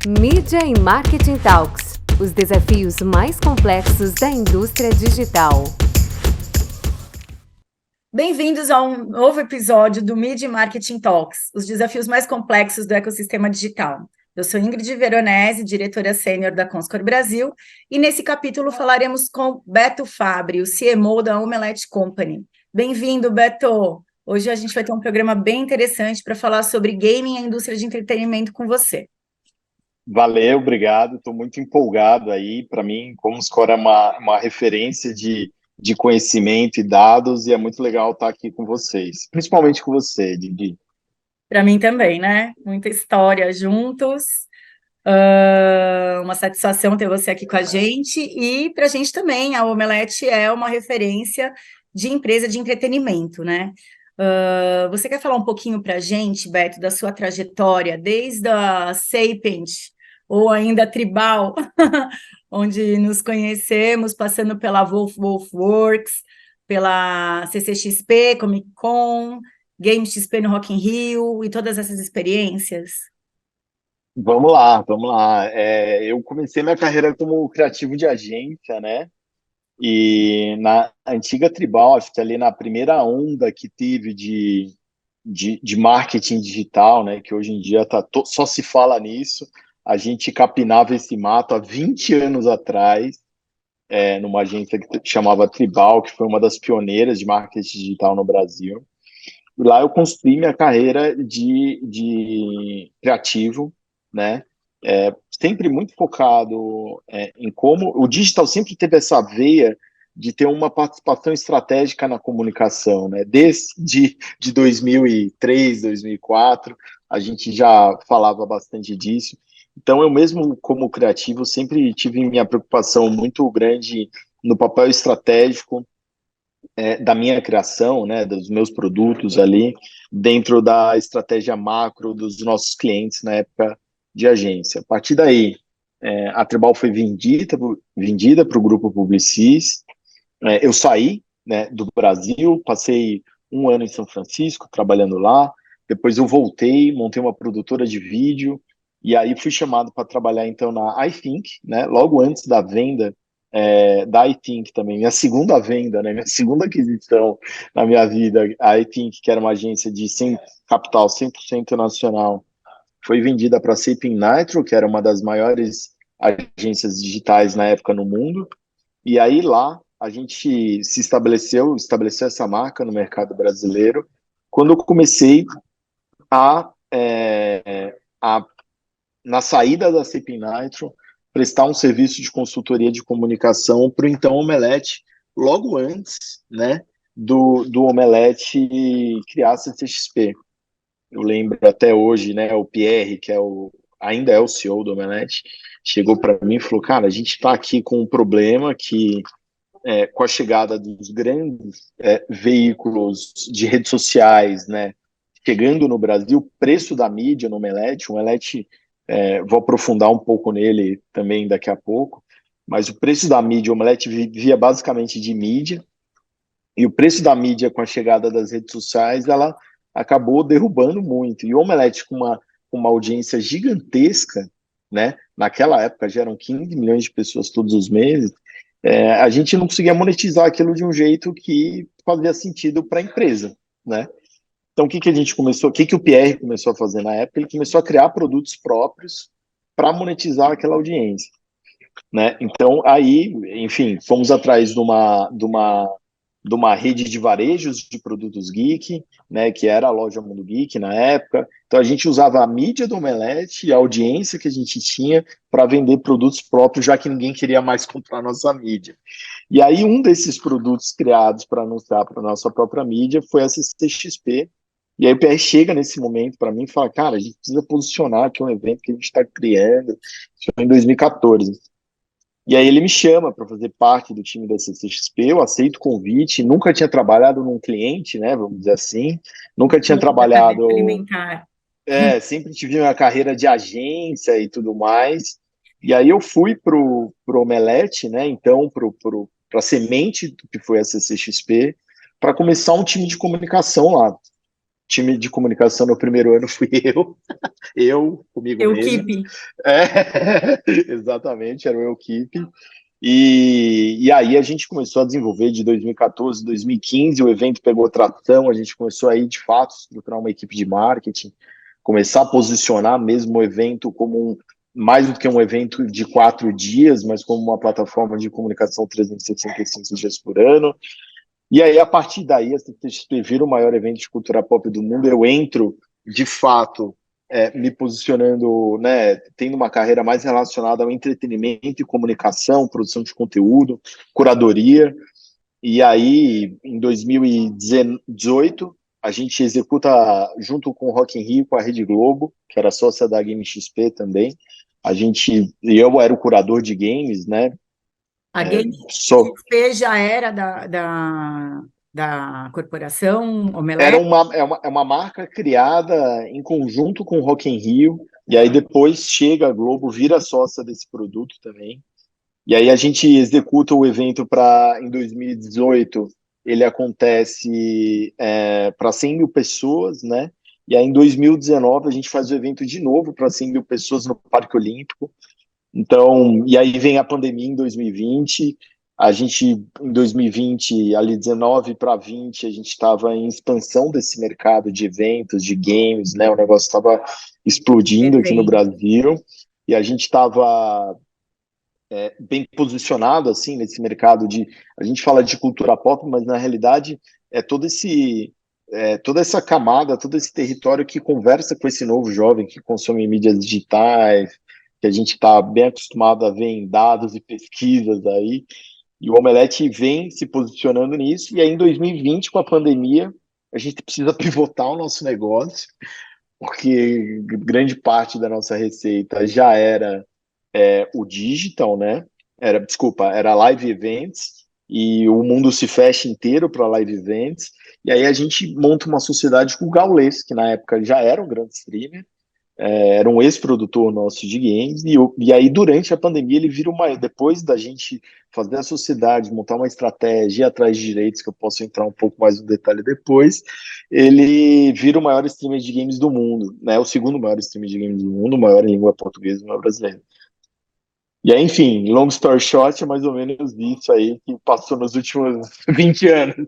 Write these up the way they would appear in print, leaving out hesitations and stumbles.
Mídia e Marketing Talks, os desafios mais complexos da indústria digital. Bem-vindos a um novo episódio do Mídia e Marketing Talks, os desafios mais complexos do ecossistema digital. Eu sou Ingrid Veronese, diretora sênior da Comscore Brasil, e nesse capítulo falaremos com Beto Fabbri, o CMO da Omelete Company. Bem-vindo, Beto! Hoje a gente vai ter um programa bem interessante para falar sobre gaming e a indústria de entretenimento com você. Valeu, obrigado. Estou muito empolgado aí. Para mim, Comscore é uma referência de conhecimento e dados, e é muito legal estar aqui com vocês, principalmente com você, Didi. Para mim também, né? Muita história juntos. Uma satisfação ter você aqui com a gente. E para a gente também, a Omelete é uma referência de empresa de entretenimento, né? Você quer falar um pouquinho para a gente, Beto, da sua trajetória, desde a Sapient, ou ainda Tribal, onde nos conhecemos, passando pela Wolfworks, pela CCXP, Comic Con, Game XP no Rock in Rio, e todas essas experiências? Vamos lá, vamos lá. Eu comecei minha carreira como criativo de agência, né? E na antiga Tribal, acho que ali na primeira onda que teve de marketing digital, né? Que hoje em dia só se fala nisso. A gente capinava esse mato há 20 anos atrás, numa agência que chamava Tribal, que foi uma das pioneiras de marketing digital no Brasil. E lá eu construí minha carreira de criativo, né? Sempre muito focado em como o digital sempre teve essa veia de ter uma participação estratégica na comunicação, né? Desde de 2003, 2004, a gente já falava bastante disso. Então, eu mesmo, como criativo, sempre tive minha preocupação muito grande no papel estratégico da minha criação, né, dos meus produtos ali, dentro da estratégia macro dos nossos clientes na época de agência. A partir daí, a Tribal foi vendida para o Grupo Publicis. Eu saí, né, do Brasil, passei um ano em São Francisco trabalhando lá, depois eu voltei, montei uma produtora de vídeo, e aí fui chamado para trabalhar então na iThink, né, logo antes da venda da iThink também, minha segunda venda, né, minha segunda aquisição na minha vida. A iThink, que era uma agência de capital 100% nacional, foi vendida para a Sapient Nitro, que era uma das maiores agências digitais na época no mundo. E aí lá a gente estabeleceu essa marca no mercado brasileiro, quando eu comecei a, a na saída da Sapient Nitro, prestar um serviço de consultoria de comunicação para o então Omelete, logo antes, né, do Omelete criar a CCXP. Eu lembro até hoje, né, o Pierre, que ainda é o CEO do Omelete, chegou para mim e falou: cara, a gente está aqui com um problema que, com a chegada dos grandes veículos de redes sociais, né, chegando no Brasil, o preço da mídia no Omelete, o Omelete, vou aprofundar um pouco nele também daqui a pouco, mas o preço da mídia, o Omelete vivia basicamente de mídia, e o preço da mídia com a chegada das redes sociais, ela acabou derrubando muito. E o Omelete, com uma audiência gigantesca, né? Naquela época já eram 15 milhões de pessoas todos os meses, a gente não conseguia monetizar aquilo de um jeito que fazia sentido para a empresa, né? Então, o que a gente começou, o Pierre começou a fazer na época? Ele começou a criar produtos próprios para monetizar aquela audiência, né? Então, aí, enfim, fomos atrás de uma rede de varejos de produtos geek, né, que era a loja Mundo Geek na época. Então a gente usava a mídia do Omelete e a audiência que a gente tinha para vender produtos próprios, já que ninguém queria mais comprar nossa mídia. E aí um desses produtos criados para anunciar para nossa própria mídia foi a CCXP. E aí o PR chega nesse momento para mim e fala: cara, a gente precisa posicionar aqui um evento que a gente está criando. Isso foi em 2014. E aí ele me chama para fazer parte do time da CCXP, eu aceito o convite, nunca tinha trabalhado num cliente, né, vamos dizer assim, nunca tinha trabalhado, Experimentar. sempre tive uma carreira de agência e tudo mais, e aí eu fui pro Omelete, né, então para a semente que foi a CCXP, para começar um time de comunicação lá. time de comunicação no primeiro ano fui eu comigo mesmo. Equipe. Exatamente, era o Equipe. E aí a gente começou a desenvolver de 2014, 2015, o evento pegou tração, a gente começou aí de fato estruturar uma equipe de marketing, começar a posicionar mesmo o evento como mais do que um evento de 4 dias, mas como uma plataforma de comunicação 365 dias por ano. E aí, a partir daí, a CCXP vira o maior evento de cultura pop do mundo. Eu entro, de fato, me posicionando, né, tendo uma carreira mais relacionada ao entretenimento e comunicação, produção de conteúdo, curadoria. E aí, em 2018, a gente executa, junto com o Rock in Rio, com a Rede Globo, que era sócia da Game XP também. Eu era o curador de games, né? A Game Sou XP já era da corporação Era Omelete? uma marca criada em conjunto com o Rock in Rio, e aí depois chega a Globo, vira sócia desse produto também. E aí a gente executa o evento em 2018, ele acontece para 100 mil pessoas, né? E aí em 2019 a gente faz o evento de novo para 100 mil pessoas no Parque Olímpico. Então, e aí vem a pandemia em 2020, a gente, em 2020, ali 19 para 20, a gente estava em expansão desse mercado de eventos, de games, né? O negócio estava explodindo aqui no Evento. Brasil, e a gente estava bem posicionado, assim, nesse mercado a gente fala de cultura pop, mas na realidade é toda essa camada, todo esse território que conversa com esse novo jovem que consome mídias digitais, que a gente está bem acostumado a ver em dados e pesquisas aí, e o Omelete vem se posicionando nisso, e aí em 2020, com a pandemia, a gente precisa pivotar o nosso negócio, porque grande parte da nossa receita já era o digital, né? Era live events, e o mundo se fecha inteiro para live events, e aí a gente monta uma sociedade com o Gaules, que na época já era um grande streamer, era um ex-produtor nosso de games, e aí durante a pandemia ele vira depois da gente fazer a sociedade, montar uma estratégia, ir atrás de direitos, que eu posso entrar um pouco mais no detalhe depois, ele vira o maior streamer de games do mundo, né? O segundo maior streamer de games do mundo, o maior em língua portuguesa e maior brasileira. E aí, enfim, long story short, é mais ou menos isso aí que passou nos últimos 20 anos.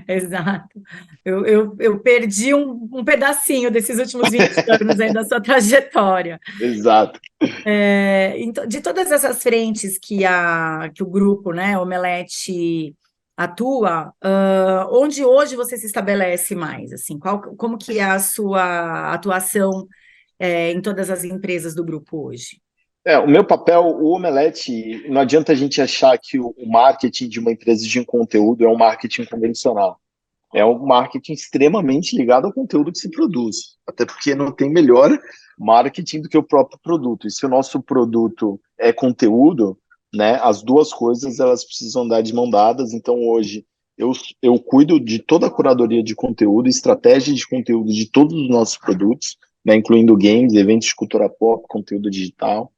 Exato. Eu perdi um pedacinho desses últimos 20 anos aí da sua trajetória. Exato. Então, de todas essas frentes que o grupo, né, Omelete, atua, onde hoje você se estabelece mais? Assim, como que é a sua atuação, em todas as empresas do grupo hoje? O meu papel, o Omelete, não adianta a gente achar que o marketing de uma empresa de conteúdo é um marketing convencional. É um marketing extremamente ligado ao conteúdo que se produz. Até porque não tem melhor marketing do que o próprio produto. E se o nosso produto é conteúdo, né, as duas coisas elas precisam andar de mão dadas. Então hoje eu cuido de toda a curadoria de conteúdo, estratégia de conteúdo de todos os nossos produtos, né, incluindo games, eventos de cultura pop, conteúdo digital.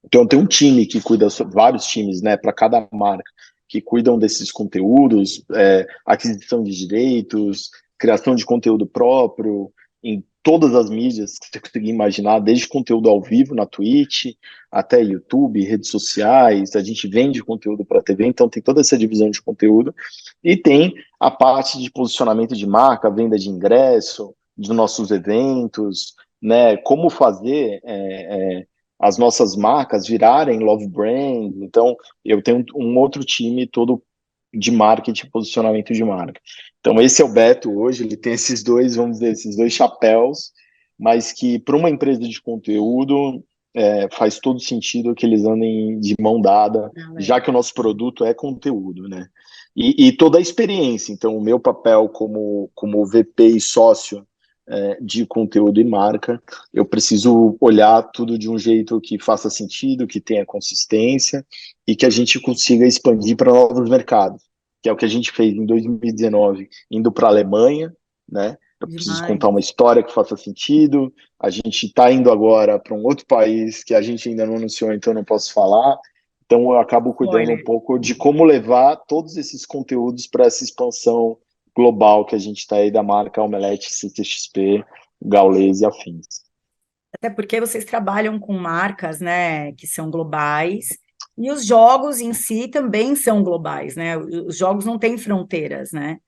Então tem um time que cuida, vários times, né, para cada marca, que cuidam desses conteúdos, aquisição de direitos, criação de conteúdo próprio, em todas as mídias que você conseguir imaginar, desde conteúdo ao vivo na Twitch, até YouTube, redes sociais, a gente vende conteúdo para a TV, então tem toda essa divisão de conteúdo, e tem a parte de posicionamento de marca, venda de ingresso, dos nossos eventos, né, como fazer as nossas marcas virarem love brand. Então, eu tenho um outro time todo de marketing e posicionamento de marca. Então, esse é o Beto hoje, ele tem esses dois, vamos dizer, esses dois chapéus, mas que para uma empresa de conteúdo faz todo sentido que eles andem de mão dada, já que o nosso produto é conteúdo, né? E toda a experiência. Então, o meu papel como VP e sócio de conteúdo e marca, eu preciso olhar tudo de um jeito que faça sentido, que tenha consistência e que a gente consiga expandir para novos mercados, que é o que a gente fez em 2019, indo para a Alemanha, né? Eu preciso Demais. contar uma história que faça sentido. A gente está indo agora para um outro país que a gente ainda não anunciou, então não posso falar. Então eu acabo cuidando um pouco de como levar todos esses conteúdos para essa expansão global que a gente está aí da marca Omelete, CCXP, Gaules e afins. Até porque vocês trabalham com marcas, né, que são globais, e os jogos em si também são globais, né? Os jogos não têm fronteiras, né?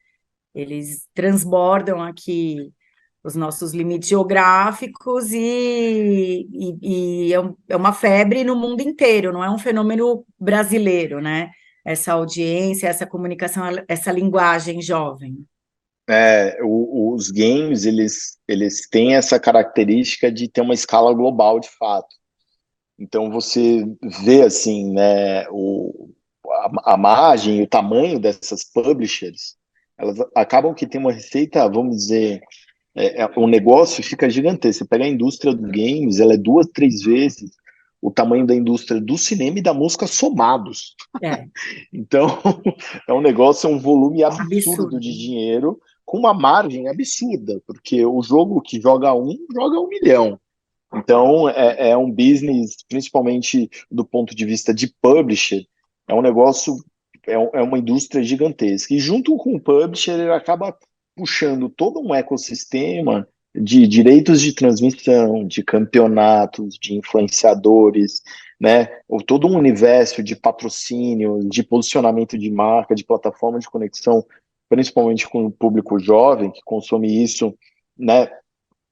Eles transbordam aqui os nossos limites geográficos e é uma febre no mundo inteiro, não é um fenômeno brasileiro, né? Essa audiência, essa comunicação, essa linguagem jovem. Os games, eles têm essa característica de ter uma escala global, de fato. Então, você vê, assim, né, a margem e o tamanho dessas publishers, elas acabam que tem uma receita, vamos dizer, o negócio fica gigantesco. Você pega a indústria dos games, ela é 2, 3 vezes o tamanho da indústria do cinema e da música somados. É, Então, é um negócio, é um volume absurdo absurdo. de dinheiro com uma margem absurda, porque o jogo que joga 1 milhão. Então, é um business, principalmente do ponto de vista de publisher, é um negócio, é uma indústria gigantesca. E junto com o publisher, ele acaba puxando todo um ecossistema de direitos de transmissão, de campeonatos, de influenciadores, né? Ou todo um universo de patrocínio, de posicionamento de marca, de plataforma de conexão, principalmente com o público jovem que consome isso, né?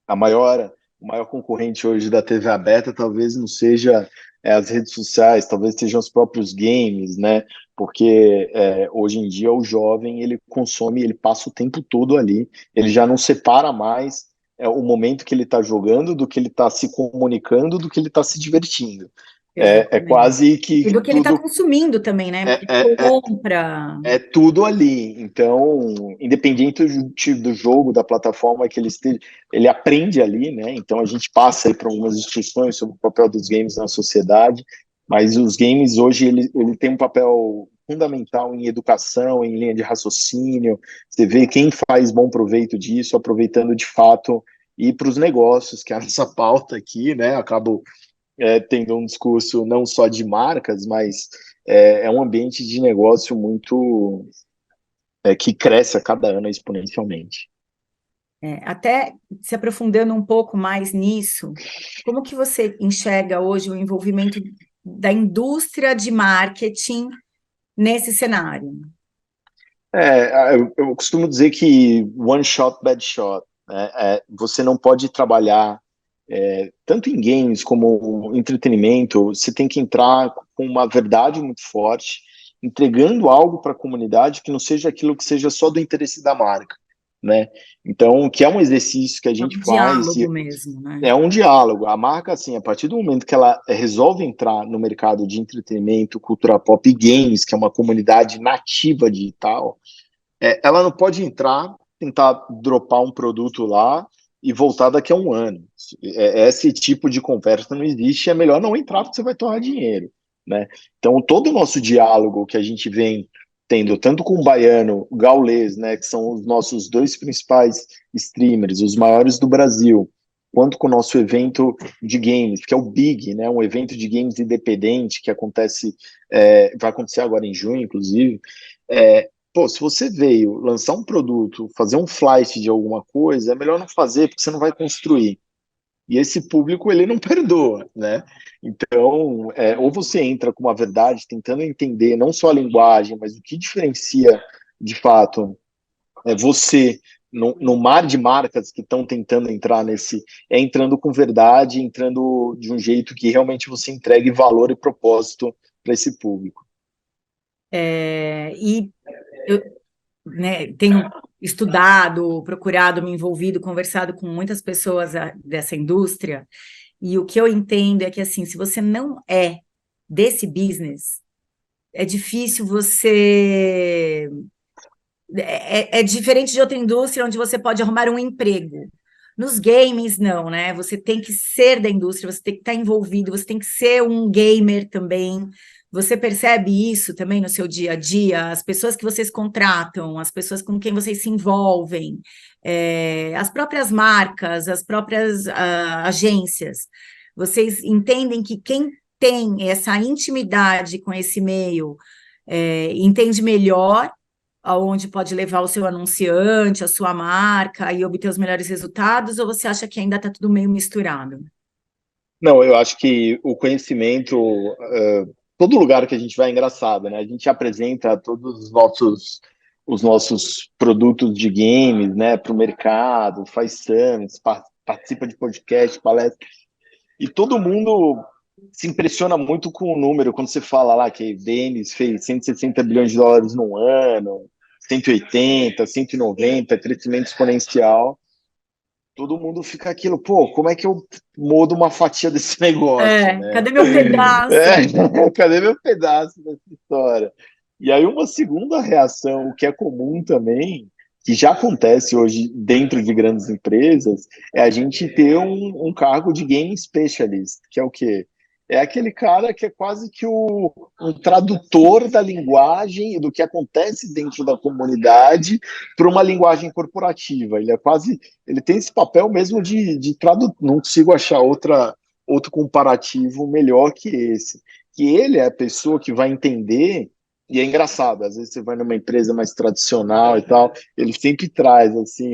A maior O maior concorrente hoje da TV aberta talvez não seja as redes sociais, talvez sejam os próprios games, né? Porque hoje em dia o jovem ele consome, ele passa o tempo todo ali, ele já não separa mais o momento que ele está jogando do que ele está se comunicando, do que ele está se divertindo. É Exatamente. quase que E do que ele está tudo consumindo também, né? é, Porque é, é, compra. é tudo ali. Então, independente do jogo, da plataforma que ele esteja, ele aprende ali, né? Então a gente passa aí por algumas discussões sobre o papel dos games na sociedade, mas os games hoje ele tem um papel fundamental em educação, em linha de raciocínio. Você vê quem faz bom proveito disso, aproveitando de fato e para os negócios, que é a nossa pauta aqui, né? Acabo tendo um discurso não só de marcas, mas um ambiente de negócio muito que cresce a cada ano exponencialmente. Até se aprofundando um pouco mais nisso, como que você enxerga hoje o envolvimento da indústria de marketing nesse cenário? Eu costumo dizer que one shot, bad shot, né? Você não pode trabalhar tanto em games como em entretenimento, você tem que entrar com uma verdade muito forte, entregando algo para a comunidade que não seja aquilo que seja só do interesse da marca, né? Então, que é um exercício que a É gente um faz, diálogo mesmo, né? é um diálogo. A marca, assim, a partir do momento que ela resolve entrar no mercado de entretenimento, cultura pop e games, que é uma comunidade nativa digital, ela não pode entrar, tentar dropar um produto lá e voltar daqui a um ano. Esse tipo de conversa não existe, é melhor não entrar porque você vai torrar dinheiro, né? Então, todo o nosso diálogo que a gente vem tendo, tanto com o Baiano, o Gaules, né, que são os nossos dois principais streamers, os maiores do Brasil, quanto com o nosso evento de games, que é o Big, né, um evento de games independente que acontece, vai acontecer agora em junho, inclusive. Se você veio lançar um produto, fazer um flight de alguma coisa, é melhor não fazer porque você não vai construir. E esse público, ele não perdoa, né? Então, ou você entra com uma verdade, tentando entender não só a linguagem, mas o que diferencia, de fato, você, no mar de marcas que estão tentando entrar entrando com verdade, entrando de um jeito que realmente você entregue valor e propósito para esse público. E eu, né, tenho estudado, procurado, me envolvido, conversado com muitas pessoas dessa indústria, e o que eu entendo é que, assim, se você não é desse business, é difícil você... É diferente de outra indústria onde você pode arrumar um emprego. Nos games, não, né? Você tem que ser da indústria, você tem que estar envolvido, você tem que ser um gamer também. Você percebe isso também no seu dia a dia? As pessoas que vocês contratam, as pessoas com quem vocês se envolvem, as próprias marcas, as próprias agências. Vocês entendem que quem tem essa intimidade com esse meio entende melhor aonde pode levar o seu anunciante, a sua marca e obter os melhores resultados, ou você acha que ainda está tudo meio misturado? Não, eu acho que o conhecimento, todo lugar que a gente vai é engraçado, né? A gente apresenta todos os nossos produtos de games, né, para o mercado, faz summits, participa de podcast, palestra, e todo mundo se impressiona muito com o número, quando você fala lá que Denis fez 160 bilhões de dólares num ano, 180, 190, crescimento exponencial. Todo mundo fica aquilo, pô, como é que eu mudo uma fatia desse negócio, né? Cadê meu pedaço? Cadê meu pedaço dessa história? E aí uma segunda reação, o que é comum também, que já acontece hoje dentro de grandes empresas, é a gente ter um cargo de game specialist, que é o quê? É aquele cara que é quase que um tradutor da linguagem e do que acontece dentro da comunidade para uma linguagem corporativa. Ele tem esse papel mesmo de traduzir. Não consigo achar outro comparativo melhor que esse. Que ele é a pessoa que vai entender, e é engraçado, às vezes você vai numa empresa mais tradicional e tal, ele sempre traz assim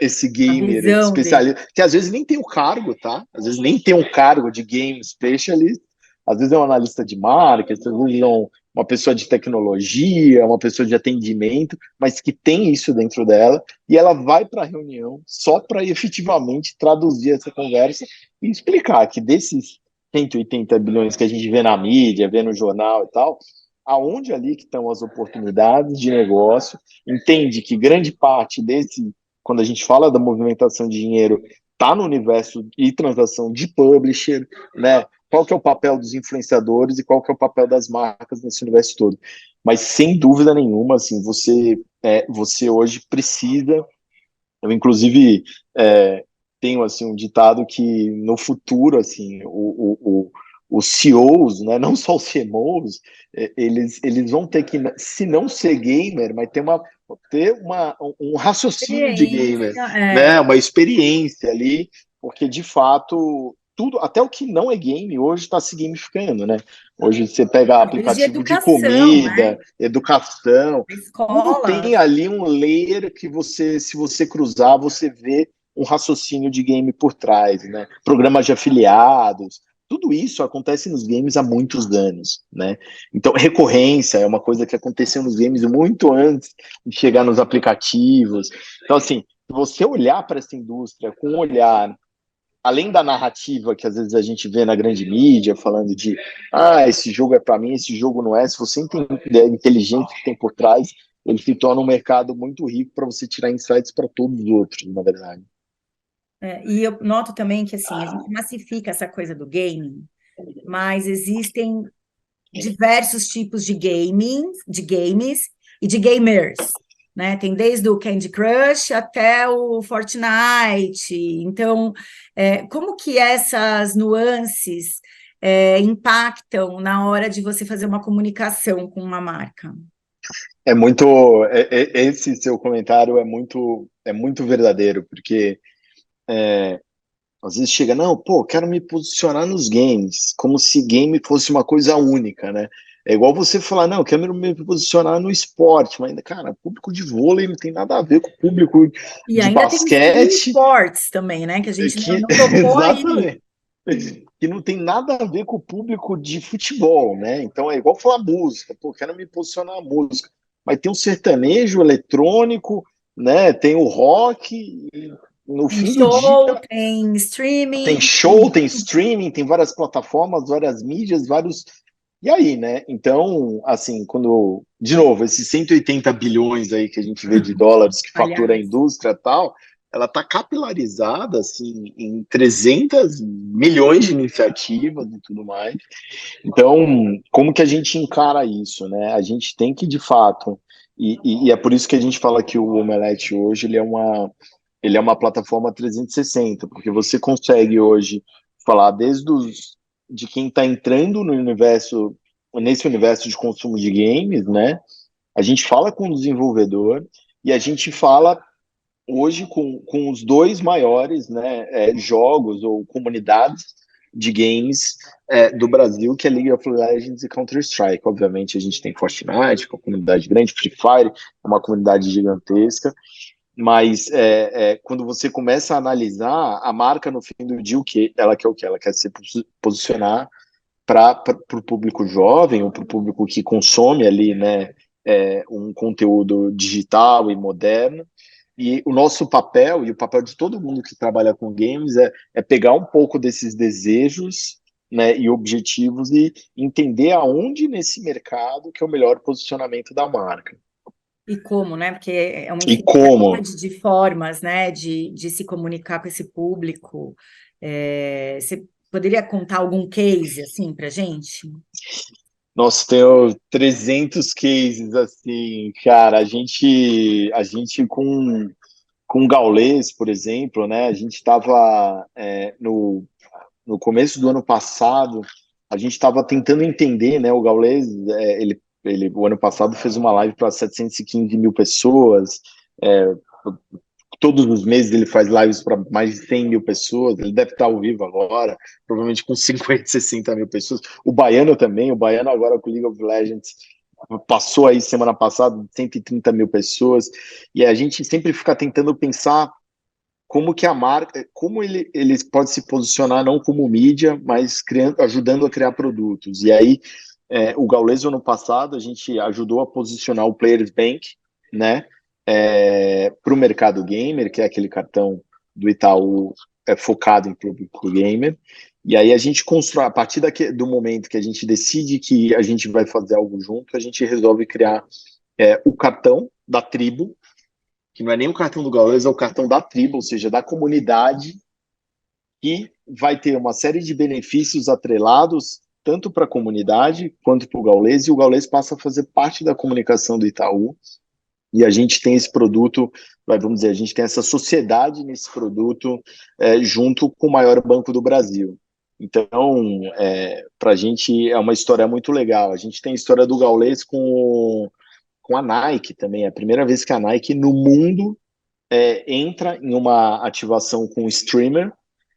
esse A gamer visão dele. especialista, que às vezes nem tem o cargo, tá? Às vezes nem tem um cargo de game specialist, às vezes é um analista de marketing, às vezes é uma pessoa de tecnologia, uma pessoa de atendimento, mas que tem isso dentro dela, e ela vai para a reunião só para efetivamente traduzir essa conversa e explicar que desses 180 bilhões que a gente vê na mídia, vê no jornal e tal, aonde ali que estão as oportunidades de negócio, entende que grande parte desse, quando a gente fala da movimentação de dinheiro, está no universo e transação de publisher, né? Qual que é o papel dos influenciadores e qual que é o papel das marcas nesse universo todo. Mas sem dúvida nenhuma, assim, você hoje precisa. Eu inclusive tenho assim um ditado que no futuro assim os CEOs, né, não só os CMOs, eles vão ter que, se não ser gamer, mas um raciocínio de gamer, Experiência, né, uma experiência ali, porque de fato tudo, até o que não é game, hoje está se gamificando, né? Hoje você pega desde aplicativo de educação, né? comida, educação, A tudo escola. tem ali um layer que você, se você cruzar, você vê um raciocínio de game por trás, né? Programas de afiliados, tudo isso acontece nos games há muitos anos, né? Então, recorrência é uma coisa que aconteceu nos games muito antes de chegar nos aplicativos. Então, assim, se você olhar para essa indústria com um olhar além da narrativa que às vezes a gente vê na grande mídia, falando de esse jogo é para mim, esse jogo não é, se você entender a inteligência que tem por trás, ele se torna um mercado muito rico para você tirar insights para todos os outros, na verdade. E eu noto também que assim, a gente massifica essa coisa do gaming, mas existem diversos tipos de gaming, de games e de gamers, né? Tem desde o Candy Crush até o Fortnite. Então, como que essas nuances impactam na hora de você fazer uma comunicação com uma marca? É muito, esse seu comentário é muito verdadeiro, porque às vezes chega, não, pô, quero me posicionar nos games, como se game fosse uma coisa única, né? É igual você falar, não, quero me posicionar no esporte, mas, cara, público de vôlei não tem nada a ver com o público E de ainda tem os streaming basquete, sports também, né? Que a gente que, não tocou aí. exatamente, que não tem nada a ver com o público de futebol, né? Então é igual falar música, pô, quero me posicionar na música, mas tem o sertanejo eletrônico, né? Tem o rock, e no Tem fim do dia show, tem tem streaming. show, tem streaming, tem várias plataformas, várias mídias, vários. E aí, né? Então, assim, quando. De novo, esses 180 bilhões aí que a gente vê de dólares que fatura a Aliás, indústria e tal, ela está capilarizada, assim, em 300 milhões de iniciativas e tudo mais. Então, como que a gente encara isso, né? A gente tem que, de fato. E é por isso que a gente fala que o Omelete hoje ele é uma plataforma 360, porque você consegue hoje falar de quem está entrando no universo, nesse universo de consumo de games, né? A gente fala com o desenvolvedor e a gente fala hoje com os dois maiores, né, jogos ou comunidades de games do Brasil, que é League of Legends e Counter-Strike. Obviamente, a gente tem Fortnite, que é uma comunidade grande, Free Fire, é uma comunidade gigantesca, mas quando você começa a analisar, a marca, no fim do dia, o que? Ela quer o quê? Ela quer se posicionar para o público jovem, ou para o público que consome ali, né, um conteúdo digital e moderno. E o nosso papel, e o papel de todo mundo que trabalha com games, é pegar um pouco desses desejos, né, e objetivos e entender aonde nesse mercado que é o melhor posicionamento da marca. E como, né? Porque é uma E como? infinidade de formas, né, de se comunicar com esse público. Você poderia contar algum case, assim, para gente? Nossa, tenho 300 cases assim, cara. A gente com o Gaules, por exemplo, né? A gente estava no começo do ano passado, a gente estava tentando entender, né? O Gaules, o ano passado fez uma live para 715 mil pessoas. é, Todos os meses ele faz lives para mais de 100 mil pessoas. Ele deve estar ao vivo agora, provavelmente com 50, 60 mil pessoas. O Baiano também, o Baiano agora com League of Legends passou aí semana passada 130 mil pessoas. E a gente sempre fica tentando pensar como que a marca, como ele pode se posicionar não como mídia, mas ajudando a criar produtos. E aí, o Gaules, ano passado, a gente ajudou a posicionar o Players Bank, né, para o mercado gamer, que é aquele cartão do Itaú focado em público gamer. E aí a gente constrói, a partir do momento que a gente decide que a gente vai fazer algo junto, a gente resolve criar o cartão da tribo, que não é nem o cartão do Gaules, é o cartão da tribo, ou seja, da comunidade, que vai ter uma série de benefícios atrelados tanto para a comunidade quanto para o Gaules, e o Gaules passa a fazer parte da comunicação do Itaú, e a gente tem esse produto, vamos dizer, a gente tem essa sociedade nesse produto junto com o maior banco do Brasil. Então, para a gente é uma história muito legal. A gente tem a história do Gaules com a Nike também. É a primeira vez que a Nike no mundo entra em uma ativação com um streamer,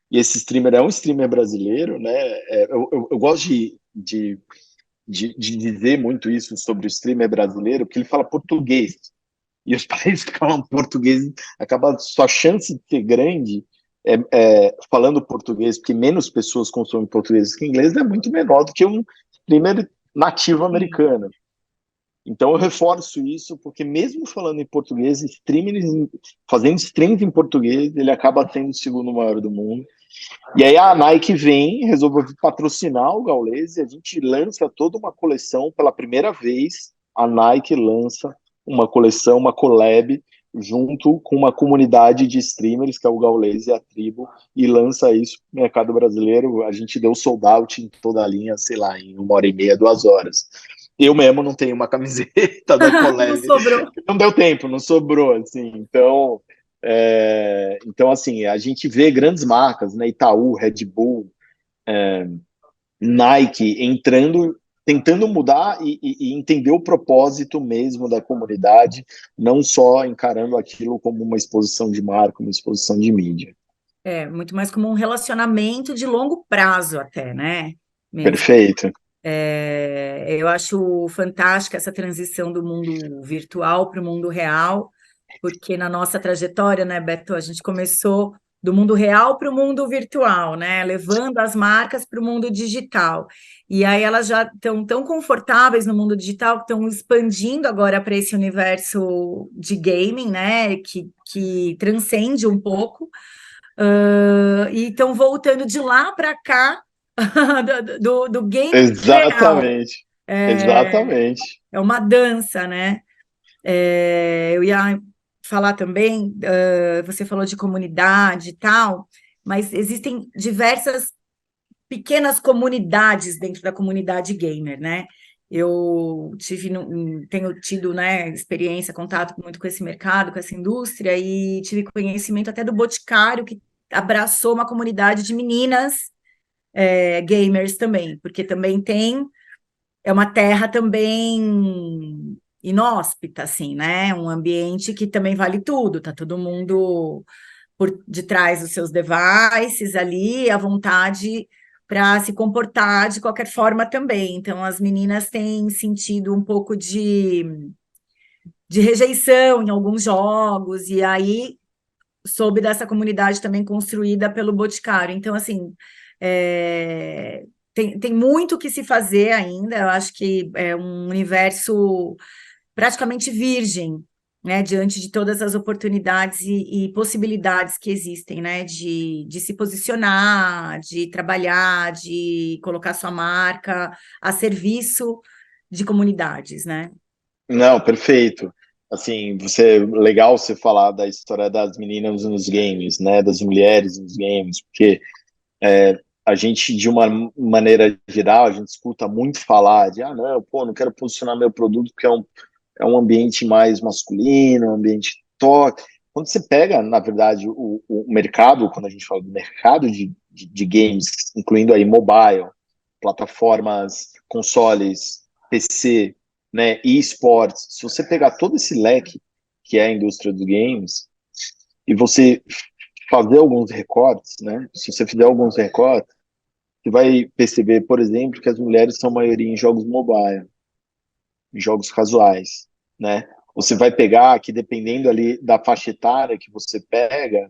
e esse streamer é um streamer brasileiro, né? Eu gosto de dizer muito isso sobre o streamer brasileiro, porque ele fala português. E os países que falam português, acaba sua chance de ser grande falando português, porque menos pessoas consomem português que inglês, é muito menor do que um streamer nativo americano. Então eu reforço isso, porque mesmo falando em português, fazendo streams em português, ele acaba sendo o segundo maior do mundo. E aí a Nike resolveu patrocinar o Gaules, e a gente lança toda uma coleção, pela primeira vez, a Nike lança uma coleção, uma collab, junto com uma comunidade de streamers, que é o Gaules e a Tribo, e lança isso no mercado brasileiro. A gente deu sold out em toda a linha, sei lá, em 1h30, 2 horas. Eu mesmo não tenho uma camiseta da collab. Não sobrou. Não deu tempo, não sobrou, assim. Então, assim, a gente vê grandes marcas, né? Itaú, Red Bull, Nike entrando, tentando mudar e entender o propósito mesmo da comunidade, não só encarando aquilo como uma exposição de marca, uma exposição de mídia. Muito mais como um relacionamento de longo prazo até, né? Mesmo. Perfeito. Eu acho fantástica essa transição do mundo virtual para o mundo real, porque na nossa trajetória, né, Beto, a gente começou do mundo real para o mundo virtual, né, levando as marcas para o mundo digital. E aí elas já estão tão confortáveis no mundo digital que estão expandindo agora para esse universo de gaming, né, que transcende um pouco, e estão voltando de lá para cá do game real. Exatamente. Exatamente. É uma dança, né? Eu ia falar também, você falou de comunidade e tal, mas existem diversas pequenas comunidades dentro da comunidade gamer, né? Eu tenho tido, né, experiência, contato muito com esse mercado, com essa indústria, e tive conhecimento até do Boticário, que abraçou uma comunidade de meninas gamers também, porque também é uma terra também inóspita, assim, né? Um ambiente que também vale tudo, tá todo mundo por detrás dos seus devices ali, à vontade para se comportar de qualquer forma também. Então, as meninas têm sentido um pouco de rejeição em alguns jogos, e aí soube dessa comunidade também construída pelo Boticário. Então, assim, tem muito o que se fazer ainda. Eu acho que é um universo praticamente virgem, né, diante de todas as oportunidades e possibilidades que existem, né, de se posicionar, de trabalhar, de colocar sua marca a serviço de comunidades, né? Não, perfeito. Assim, legal você falar da história das meninas nos games, né, das mulheres nos games, porque a gente, de uma maneira geral, a gente escuta muito falar de, não, pô, não quero posicionar meu produto porque é um ambiente mais masculino, um ambiente tóxico. Quando você pega, na verdade, o mercado, quando a gente fala do mercado de games, incluindo aí mobile, plataformas, consoles, PC, né, e esportes, se você pegar todo esse leque que é a indústria dos games e você fazer alguns recortes, né, se você fizer alguns recortes, você vai perceber, por exemplo, que as mulheres são maioria em jogos mobile, em jogos casuais, né? Você vai pegar que dependendo ali da faixa etária que você pega,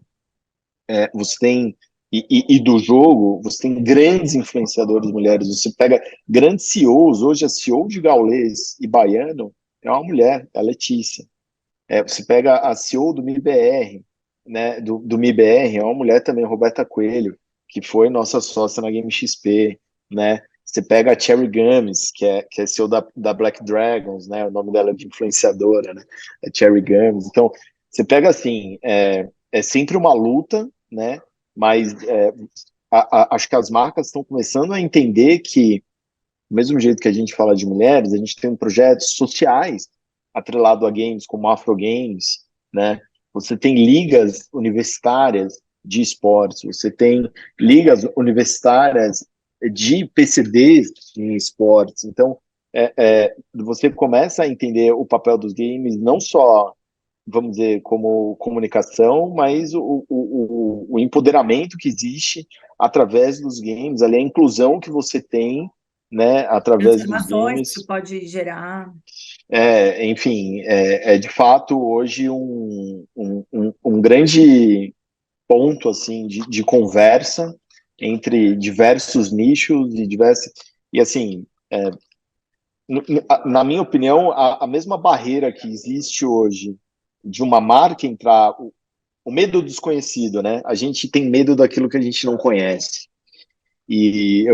você tem e do jogo, você tem grandes influenciadores mulheres. Você pega grandes CEOs, hoje a CEO de Gaules e Baiano é uma mulher, é a Letícia. Você pega a CEO do MIBR, né, do MIBR, é uma mulher também, Roberta Coelho, que foi nossa sócia na Game XP, né? Você pega a Cherry Gummies, que é CEO da Black Dragons, né? O nome dela é de influenciadora, né? É Cherry Gummies. Então, você pega assim, é sempre uma luta, né? Mas acho que as marcas estão começando a entender que, do mesmo jeito que a gente fala de mulheres, a gente tem projetos sociais atrelado a games, como Afro Games, né? Você tem ligas universitárias de esportes, você tem ligas universitárias de PCDs em esportes. Então, você começa a entender o papel dos games, não só, vamos dizer, como comunicação, mas o empoderamento que existe através dos games, ali, a inclusão que você tem, né, através dos Transformações que isso games. pode gerar. Enfim, é de fato hoje um grande ponto assim de conversa entre diversos nichos e diversos e assim na minha opinião a mesma barreira que existe hoje de uma marca entrar o medo do desconhecido, né? A gente tem medo daquilo que a gente não conhece e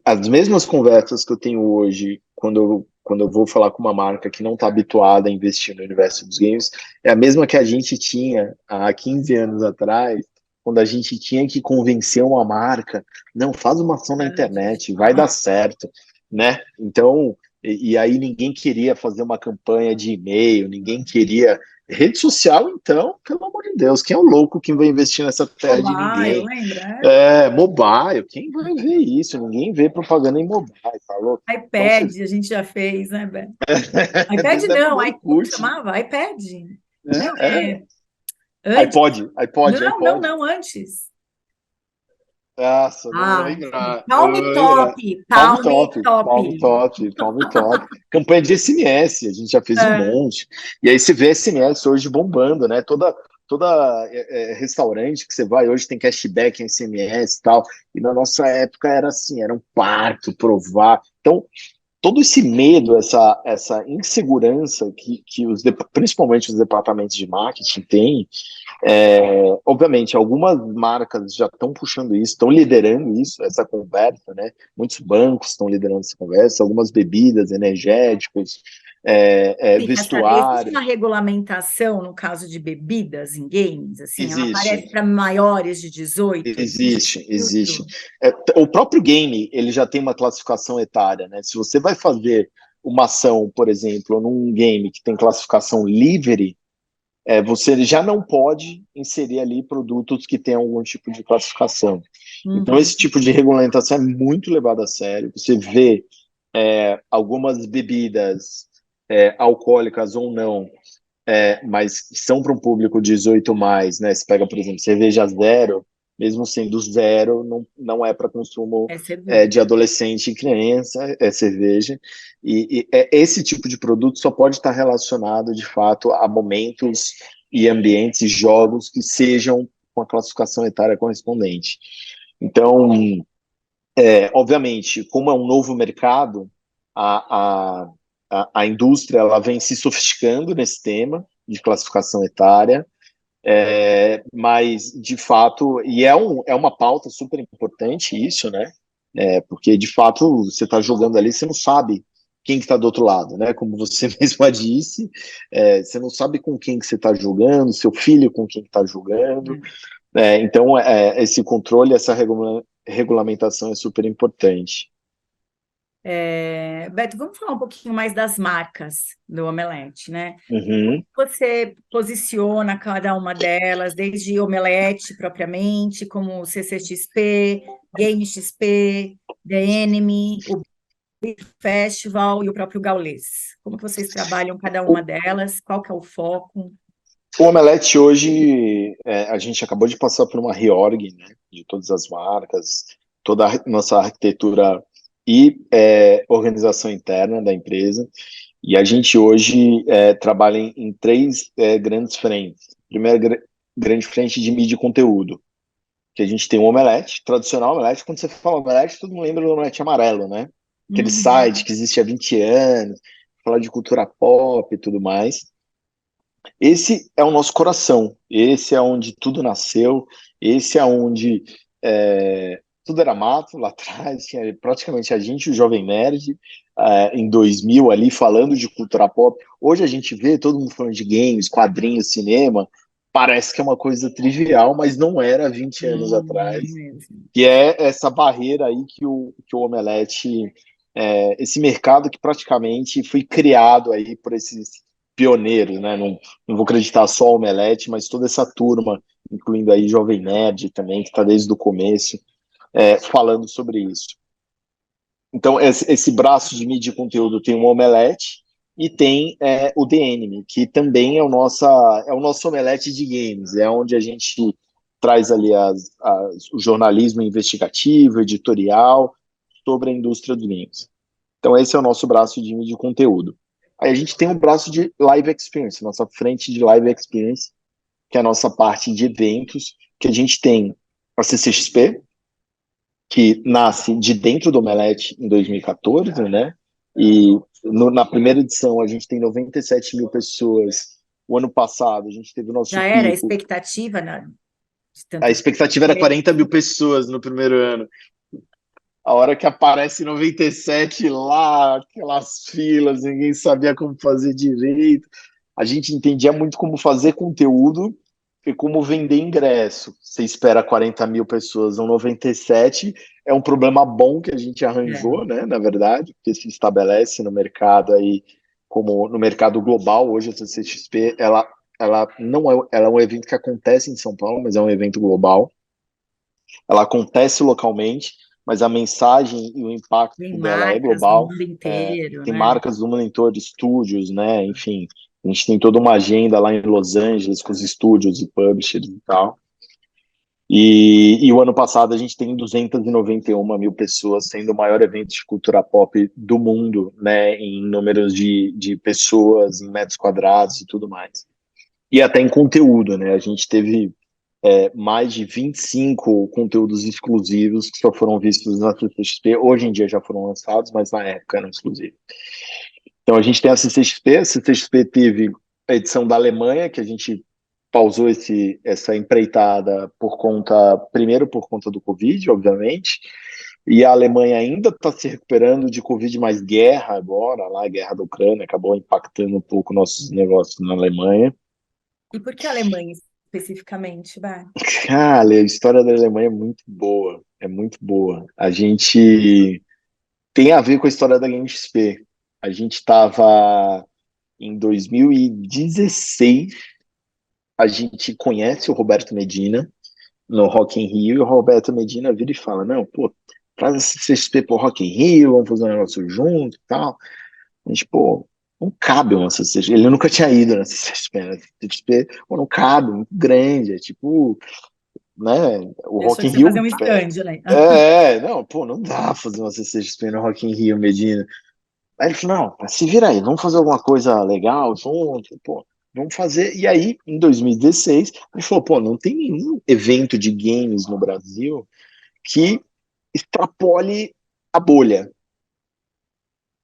as mesmas conversas que eu tenho hoje, quando eu vou falar com uma marca que não está habituada a investir no universo dos games, é a mesma que a gente tinha há 15 anos atrás, quando a gente tinha que convencer uma marca, não, faz uma ação na internet, vai dar certo, né? Então, e aí ninguém queria fazer uma campanha de e-mail, ninguém queria. Rede social, então, pelo amor de Deus, quem é o louco que vai investir nessa terra de Mobile, ninguém? lembra? Mobile, quem vai ver isso? Ninguém vê propaganda em mobile, falou? Então, iPad, a gente já fez, né, Beto? iPad desde a época não, do como Orkut. chamava? iPad? Não, É. antes. Não, iPod. não, antes. Nossa, não vou Ah, lembrar. Palm Top, Palm Palm Top, Top. Palm Top, Palm Top. Campanha de SMS, a gente já fez um É, monte. E aí você vê SMS hoje bombando, né? Toda restaurante que você vai hoje tem cashback em SMS e tal. E na nossa época era assim, era um parto provar. Então, todo esse medo, essa insegurança que principalmente os departamentos de marketing têm, obviamente, algumas marcas já estão puxando isso, estão liderando isso, essa conversa, né? Muitos bancos estão liderando essa conversa, algumas bebidas, energéticos, existe vestuário, uma regulamentação no caso de bebidas em games, assim, ela aparece existe. para maiores de 18, existe Existe, existe. filtro? O próprio game, ele já tem uma classificação etária, né? Se você vai fazer uma ação, por exemplo, num game que tem classificação livre, você já não pode inserir ali produtos que tenham algum tipo de classificação. Então, Uhum. esse tipo de regulamentação é muito levado a sério. Você vê algumas bebidas alcoólicas ou não, mas que são para um público 18 mais, né? Você pega, por exemplo, cerveja zero, mesmo sendo zero, não é para consumo É cerveja. de adolescente e criança, é cerveja. Esse tipo de produto só pode estar relacionado, de fato, a momentos e ambientes e jogos que sejam com a classificação etária correspondente. Então, obviamente, como é um novo mercado, a, a indústria ela vem se sofisticando nesse tema de classificação etária, mas, de fato, e é uma pauta super importante isso, né? Porque, de fato, você está jogando ali, você não sabe quem que está do outro lado, né? Como você mesma disse, você não sabe com quem que você está jogando, seu filho com quem está jogando. Então, esse controle, essa regulamentação é super importante. Beto, vamos falar um pouquinho mais das marcas do Omelete, né? Uhum. Você posiciona cada uma delas, desde Omelete propriamente, como o CCXP, Game XP, The Enemy, o Beer Festival e o próprio Gaules. Como que vocês trabalham cada uma delas? Qual que é o foco? O Omelete hoje, a gente acabou de passar por uma reorg, né, de todas as marcas, toda a nossa arquitetura e organização interna da empresa. E a gente hoje trabalha em três grandes frentes. Primeira grande frente de mídia e conteúdo, que a gente tem o Omelete, tradicional Omelete. Quando você fala Omelete, todo mundo lembra do Omelete amarelo, né? Aquele Uhum. site que existe há 20 anos, fala de cultura pop e tudo mais. Esse é o nosso coração, esse é onde tudo nasceu, esse é onde tudo era mato lá atrás, tinha praticamente a gente, o Jovem Nerd, em 2000 ali, falando de cultura pop. Hoje a gente vê todo mundo falando de games, quadrinhos, cinema, parece que é uma coisa trivial, mas não era 20 anos atrás, Mesmo. que é essa barreira aí que o Omelete, esse mercado que praticamente foi criado aí por esses pioneiros, né? Não vou acreditar só o Omelete, mas toda essa turma, incluindo aí Jovem Nerd também, que está desde o começo, falando sobre isso. Então, esse braço de mídia e conteúdo tem o Omelete e tem o The Enemy, que também é o nosso Omelete de games, é onde a gente traz ali o jornalismo investigativo, editorial, sobre a indústria dos games. Então, esse é o nosso braço de mídia e conteúdo. Aí a gente tem um braço de live experience, nossa frente de live experience, que é a nossa parte de eventos, que a gente tem a CCXP, que nasce de dentro do Omelete em 2014, né? E na primeira edição a gente tem 97 mil pessoas. O ano passado a gente teve o nosso Já era a pico. expectativa de A tantas expectativa era 40 mil pessoas no primeiro ano. A hora que aparece 97 lá, aquelas filas, ninguém sabia como fazer direito. A gente entendia muito como fazer conteúdo e como vender ingresso. Você espera 40 mil pessoas, ou 97, é um problema bom que a gente arranjou, né, na verdade, porque se estabelece no mercado aí, como no mercado global, hoje a CCXP, ela não é, ela é um evento que acontece em São Paulo, mas é um evento global. Ela acontece localmente, mas a mensagem e o impacto Tem dela é marcas no global. mundo inteiro, Tem né? marcas do mundo todo, estúdios, né? Enfim, a gente tem toda uma agenda lá em Los Angeles com os estúdios e publishers e tal. E o ano passado a gente tem 291 mil pessoas, sendo o maior evento de cultura pop do mundo, né? Em números de pessoas, em metros quadrados e tudo mais. E até em conteúdo, né? A gente teve mais de 25 conteúdos exclusivos que só foram vistos na CCXP. Hoje em dia já foram lançados, mas na época eram exclusivos. Então a gente tem a CCXP teve a edição da Alemanha, que a gente pausou essa empreitada primeiro por conta do Covid, obviamente, e a Alemanha ainda está se recuperando de Covid, mais guerra agora, lá a guerra da Ucrânia acabou impactando um pouco nossos negócios na Alemanha. E por que a Alemanha especificamente, Bah? Cara, a história da Alemanha é muito boa, é muito boa. A gente tem a ver com a história da Game XP. A gente estava em 2016, a gente conhece o Roberto Medina no Rock in Rio, e o Roberto Medina vira e fala, não, pô, traz esse CXP pro Rock in Rio, vamos fazer um negócio junto e tal. A gente, pô, não cabe uma CCXP. Ele nunca tinha ido na CCXP, né? CCXP, pô, não cabe, muito grande, é tipo né? O Deixou Rock de in você Rio. fazer um stand, né? Não, pô, não dá pra fazer uma CCXP no Rock in Rio, Medina. Aí ele falou, não, se vira aí, vamos fazer alguma coisa legal junto, pô, vamos fazer. E aí, em 2016, ele falou, pô, não tem nenhum evento de games no Brasil que extrapole a bolha.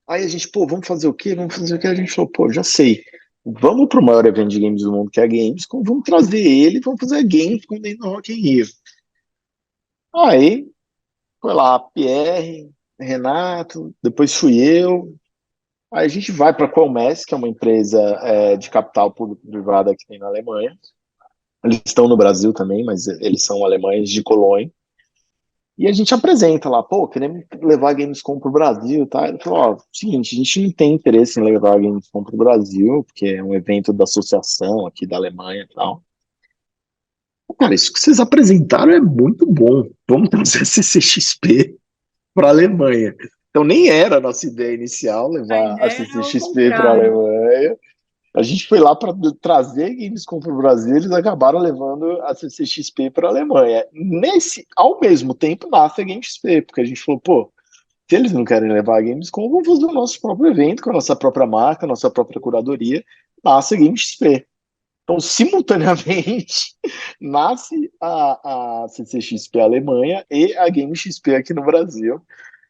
Aí a gente, pô, vamos fazer o quê? Vamos fazer o quê? A gente falou, pô, já sei. Vamos pro maior evento de games do mundo, que é a Gamescom, vamos trazer ele, vamos fazer a Gamescom dentro do Rock in Rio. Aí, foi lá, Pierre, Renato, depois fui eu. Aí a gente vai para a Qualmess, que é uma empresa de capital público-privada que tem na Alemanha. Eles estão no Brasil também, mas eles são alemães de Colônia. E a gente apresenta lá, pô, queremos levar a Gamescom para o Brasil, tá? Ele falou, ó, seguinte, a gente não tem interesse em levar a Gamescom para o Brasil, porque é um evento da associação aqui da Alemanha e tal. Cara, isso que vocês apresentaram é muito bom. Vamos trazer a CCXP para a Alemanha. Então nem era a nossa ideia inicial A levar a ideia é ao CCXP para a contrário. Alemanha. A gente foi lá para trazer Gamescom para o Brasil, eles acabaram levando a CCXP para a Alemanha. Ao mesmo tempo, nasce a GameXP, porque a gente falou, pô, se eles não querem levar a Gamescom, vamos fazer o nosso próprio evento, com a nossa própria marca, a nossa própria curadoria, nasce a GameXP. Então, simultaneamente, nasce a CCXP Alemanha e a GameXP aqui no Brasil.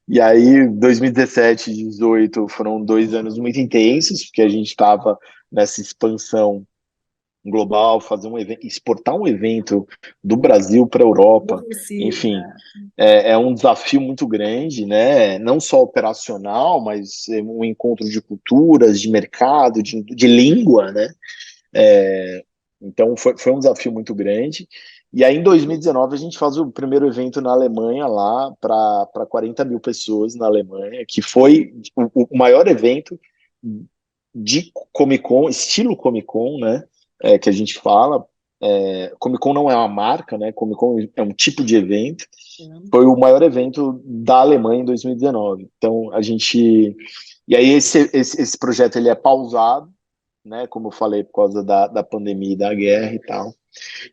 E aí, 2017 e 2018 foram 2 anos muito intensos, porque a gente estava nessa expansão global, fazer um evento, exportar um evento do Brasil para a Europa, enfim, é um desafio muito grande, né? Não só operacional, mas um encontro de culturas, de mercado, de língua, né? Então foi um desafio muito grande. E aí em 2019 a gente faz o primeiro evento na Alemanha lá para 40 mil pessoas na Alemanha, que foi o maior evento de Comic Con, estilo Comic Con, né? Que a gente fala. Comic Con não é uma marca, né? Comic Con é um tipo de evento. Foi o maior evento da Alemanha em 2019. Então a gente. E aí esse projeto ele é pausado, né? Como eu falei, por causa da pandemia e da guerra e tal.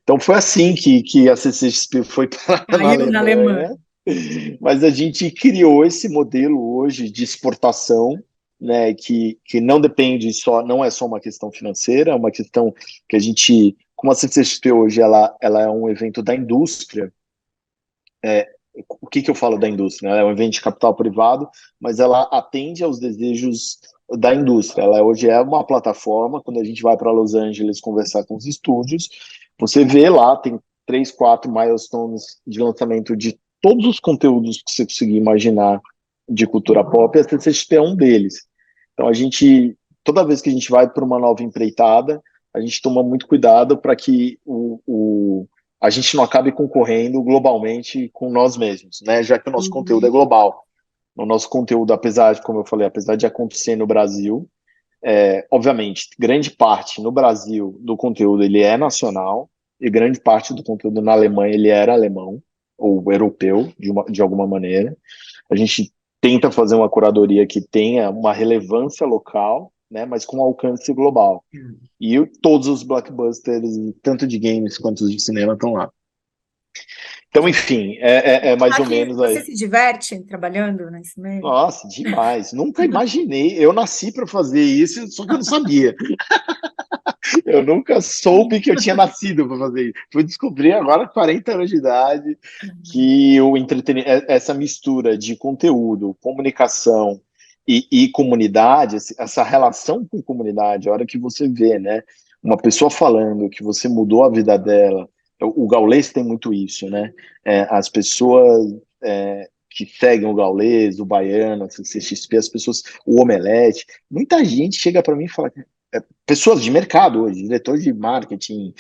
Então foi assim que a CCXP foi para na Caiu na Alemanha. Alemanha, mas a gente criou esse modelo hoje de exportação, né, que não depende só, não é só uma questão financeira, é uma questão que a gente, como a CCXP hoje ela é um evento da indústria. O que eu falo da indústria? Ela é um evento de capital privado, mas ela atende aos desejos da indústria. Ela hoje é uma plataforma. Quando a gente vai para Los Angeles conversar com os estúdios, você vê lá, tem 3, 4 milestones de lançamento de todos os conteúdos que você conseguir imaginar de cultura pop, e a CCXP é um deles. Então, toda vez que a gente vai para uma nova empreitada, a gente toma muito cuidado para que a gente não acabe concorrendo globalmente com nós mesmos, né? Já que o nosso conteúdo é global. O nosso conteúdo, apesar de, como eu falei, apesar de acontecer no Brasil, obviamente, grande parte no Brasil do conteúdo ele é nacional e grande parte do conteúdo na Alemanha ele era alemão ou europeu, de alguma maneira. A gente tenta fazer uma curadoria que tenha uma relevância local, né, mas com alcance global. E todos os blockbusters, tanto de games quanto de cinema, estão lá. Então, enfim, é mais ou menos Você aí. se diverte trabalhando nesse meio? Nossa, demais. Nunca imaginei. Eu nasci para fazer isso, só que eu não sabia. Eu nunca soube que eu tinha nascido para fazer isso. Fui descobrir agora, 40 anos de idade, que o entretenimento, essa mistura de conteúdo, comunicação e comunidade, essa relação com comunidade, a hora que você vê, né, uma pessoa falando que você mudou a vida dela, o Gaules tem muito isso, né? As pessoas que seguem o Gaules, o Baiano, a CCXP, as pessoas, o Omelete, muita gente chega para mim e fala, pessoas de mercado hoje, diretor de marketing,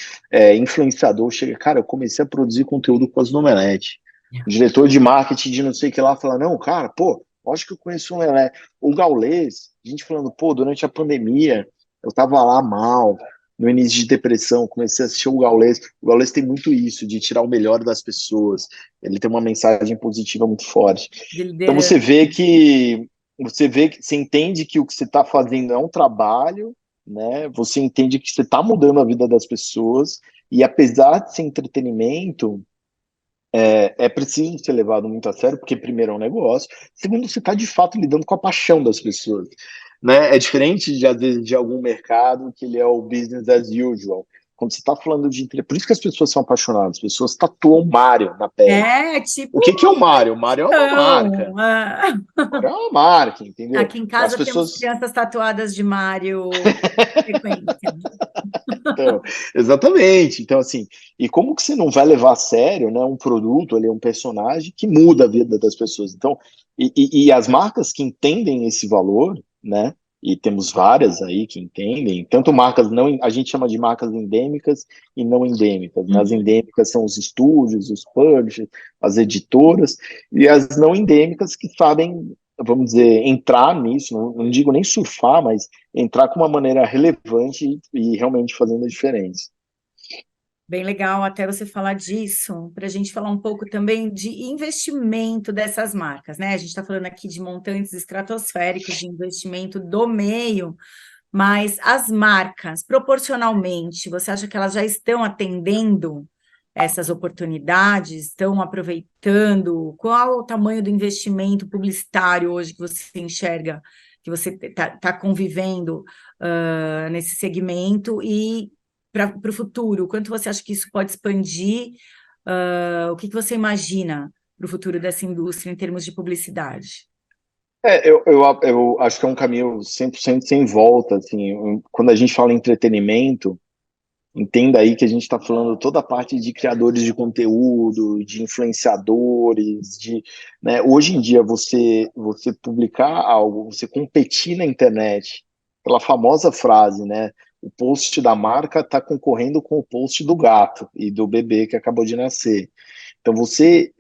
influenciador, chega, cara, eu comecei a produzir conteúdo com as no Omelete. O diretor de marketing de não sei o que lá fala, não, cara, pô, acho que eu conheço o Omelete. O Gaules, gente falando, pô, durante a pandemia, eu tava lá mal, no início de depressão, comecei a assistir o Gaules. O Gaules tem muito isso, de tirar o melhor das pessoas. Ele tem uma mensagem positiva muito forte. Então você você entende que o que você está fazendo é um trabalho, né? Você entende que você está mudando a vida das pessoas, e apesar de ser entretenimento, é preciso ser levado muito a sério, porque primeiro é um negócio, segundo, você está de fato lidando com a paixão das pessoas, né? É diferente de, às vezes, de algum mercado que ele é o business as usual. Quando você está falando por isso que as pessoas são apaixonadas, as pessoas tatuam Mario na pele. É O tipo que que é o Mario? O Mario é uma marca. então, ah, O Mario é uma marca, entendeu? aqui em Então, as casa temos pessoas. crianças tatuadas de Mario com frequência. Então, exatamente. Então, assim, e como que você não vai levar a sério, né, um produto ali, um personagem que muda a vida das pessoas? Então, e as marcas que entendem esse valor, né, e temos várias aí que entendem, tanto marcas não, a gente chama de marcas endêmicas e não endêmicas, né? As Uhum. endêmicas são os estúdios, os publishers, as editoras, e as não endêmicas que sabem, vamos dizer, entrar nisso, não digo nem surfar, mas entrar com uma maneira relevante e realmente fazendo a diferença. Bem legal até você falar disso, para a gente falar um pouco também de investimento dessas marcas, né? A gente está falando aqui de montantes estratosféricos de investimento do meio, mas as marcas, proporcionalmente, você acha que elas já estão atendendo essas oportunidades, estão aproveitando? Qual o tamanho do investimento publicitário hoje que você enxerga, que você está convivendo nesse segmento e para o futuro? O quanto você acha que isso pode expandir? O que você imagina para o futuro dessa indústria em termos de publicidade? Eu acho que é um caminho 100% sem volta, assim, quando a gente fala em entretenimento, entenda aí que a gente está falando toda a parte de criadores de conteúdo, de influenciadores, né, hoje em dia você publicar algo, você competir na internet, pela famosa frase, né, o post da marca está concorrendo com o post do gato e do bebê que acabou de nascer. Então, você